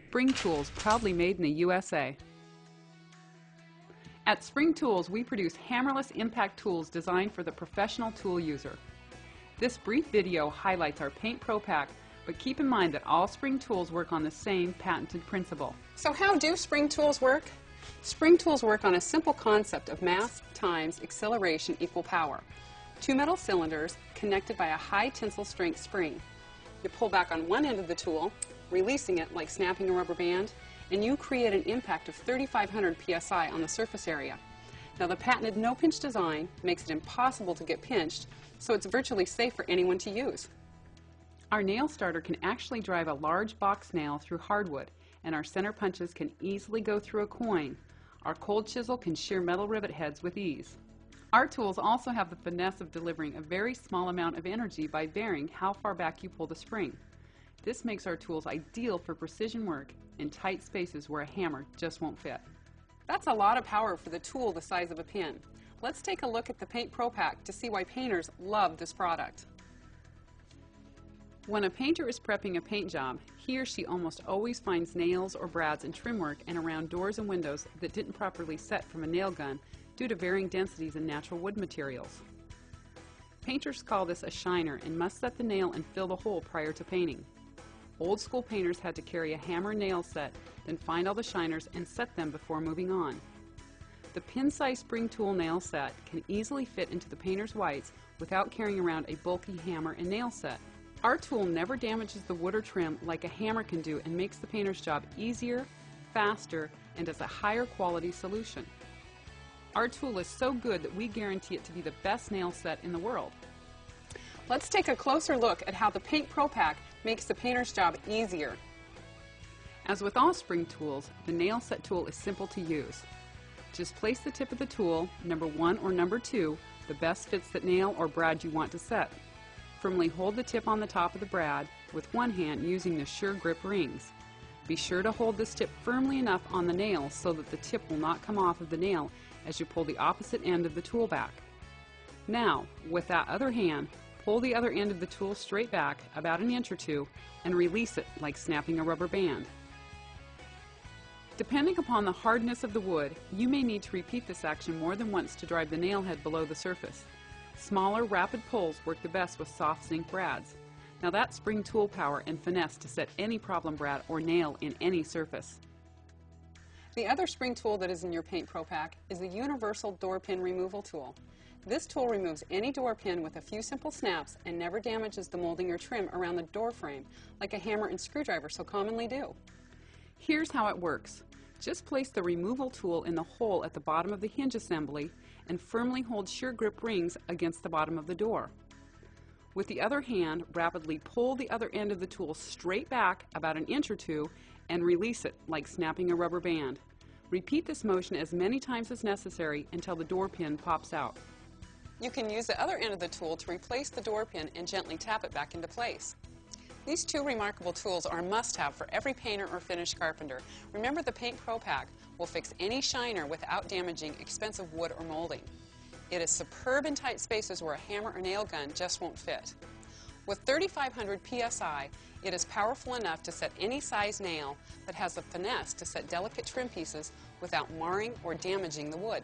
Spring Tools, proudly made in the USA. At Spring Tools, we produce hammerless impact tools designed for the professional tool user. This brief video highlights our Paint Pro Pack, but keep in mind that all Spring Tools work on the same patented principle. So how do Spring Tools work? Spring Tools work on a simple concept of mass times acceleration equal power. Two metal cylinders connected by a high tensile strength spring. You pull back on one end of the tool, releasing it like snapping a rubber band, and you create an impact of 3,500 psi on the surface area. Now, the patented no-pinch design makes it impossible to get pinched, so it's virtually safe for anyone to use. Our nail starter can actually drive a large box nail through hardwood, and our center punches can easily go through a coin. Our cold chisel can shear metal rivet heads with ease. Our tools also have the finesse of delivering a very small amount of energy by varying how far back you pull the spring. This makes our tools ideal for precision work in tight spaces where a hammer just won't fit. That's a lot of power for the tool the size of a pin. Let's take a look at the Paint Pro Pack to see why painters love this product. When a painter is prepping a paint job, he or she almost always finds nails or brads in trim work and around doors and windows that didn't properly set from a nail gun due to varying densities in natural wood materials. Painters call this a shiner and must set the nail and fill the hole prior to painting. Old school painters had to carry a hammer nail set, then find all the shiners and set them before moving on. The pin-size spring tool nail set can easily fit into the painter's whites without carrying around a bulky hammer and nail set. Our tool never damages the wood or trim like a hammer can do and makes the painter's job easier, faster, and as a higher quality solution. Our tool is so good that we guarantee it to be the best nail set in the world. Let's take a closer look at how the Paint Pro Pack makes the painter's job easier. As with all spring tools, the nail set tool is simple to use. Just place the tip of the tool, number 1 or number 2, the best fits that nail or brad you want to set. Firmly hold the tip on the top of the brad with one hand using the Sure Grip rings. Be sure to hold this tip firmly enough on the nail so that the tip will not come off of the nail as you pull the opposite end of the tool back. Now, with that other hand, pull the other end of the tool straight back about an inch or two and release it like snapping a rubber band. Depending upon the hardness of the wood, you may need to repeat this action more than once to drive the nail head below the surface. Smaller, rapid pulls work the best with soft zinc brads. Now that's spring tool power and finesse to set any problem brad or nail in any surface. The other spring tool that is in your Paint Pro Pack is the Universal Door Pin Removal Tool. This tool removes any door pin with a few simple snaps and never damages the molding or trim around the door frame like a hammer and screwdriver so commonly do. Here's how it works. Just place the removal tool in the hole at the bottom of the hinge assembly and firmly hold Sure Grip rings against the bottom of the door. With the other hand, rapidly pull the other end of the tool straight back about an inch or two and release it like snapping a rubber band. Repeat this motion as many times as necessary until the door pin pops out. You can use the other end of the tool to replace the door pin and gently tap it back into place. These two remarkable tools are a must-have for every painter or finish carpenter. Remember, the Paint Pro Pack will fix any shiner without damaging expensive wood or molding. It is superb in tight spaces where a hammer or nail gun just won't fit. With 3,500 psi, it is powerful enough to set any size nail, but has the finesse to set delicate trim pieces without marring or damaging the wood.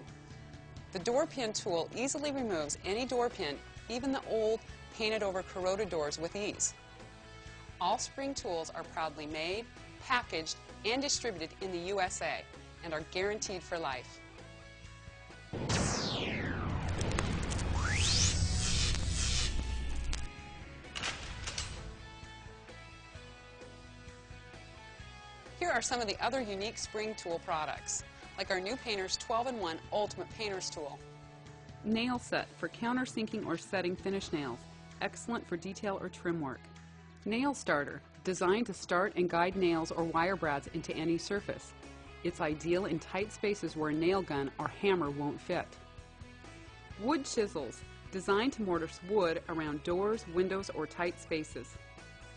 The door pin tool easily removes any door pin, even the old painted over corroded doors, with ease. All spring tools are proudly made, packaged, and distributed in the USA and are guaranteed for life. Here are some of the other unique spring tool products, like our new Painter's 12-in-1 Ultimate Painter's Tool. Nail set for countersinking or setting finish nails. Excellent for detail or trim work. Nail starter, designed to start and guide nails or wire brads into any surface. It's ideal in tight spaces where a nail gun or hammer won't fit. Wood chisels, designed to mortise wood around doors, windows, or tight spaces.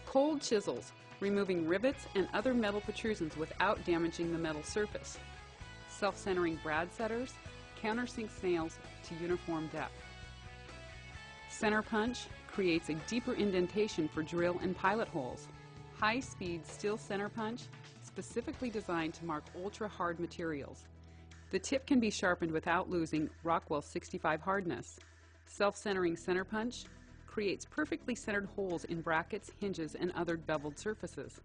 Cold chisels, removing rivets and other metal protrusions without damaging the metal surface. Self-centering brad setters, countersinks nails to uniform depth. Center punch creates a deeper indentation for drill and pilot holes. High-speed steel center punch specifically designed to mark ultra-hard materials. The tip can be sharpened without losing Rockwell's 65 hardness. Self-centering center punch creates perfectly centered holes in brackets, hinges, and other beveled surfaces.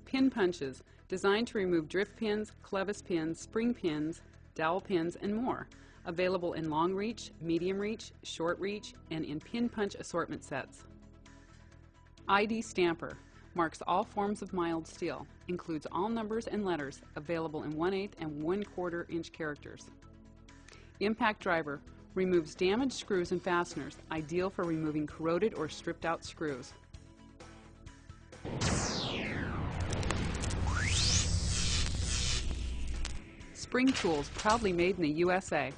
Pin punches, designed to remove drift pins, clevis pins, spring pins, dowel pins, and more. Available in long reach, medium reach, short reach, and in pin punch assortment sets. ID Stamper marks all forms of mild steel, includes all numbers and letters, available in 1/8 and 1/4 inch characters. Impact Driver removes damaged screws and fasteners, ideal for removing corroded or stripped out screws. Spring Tools, proudly made in the USA.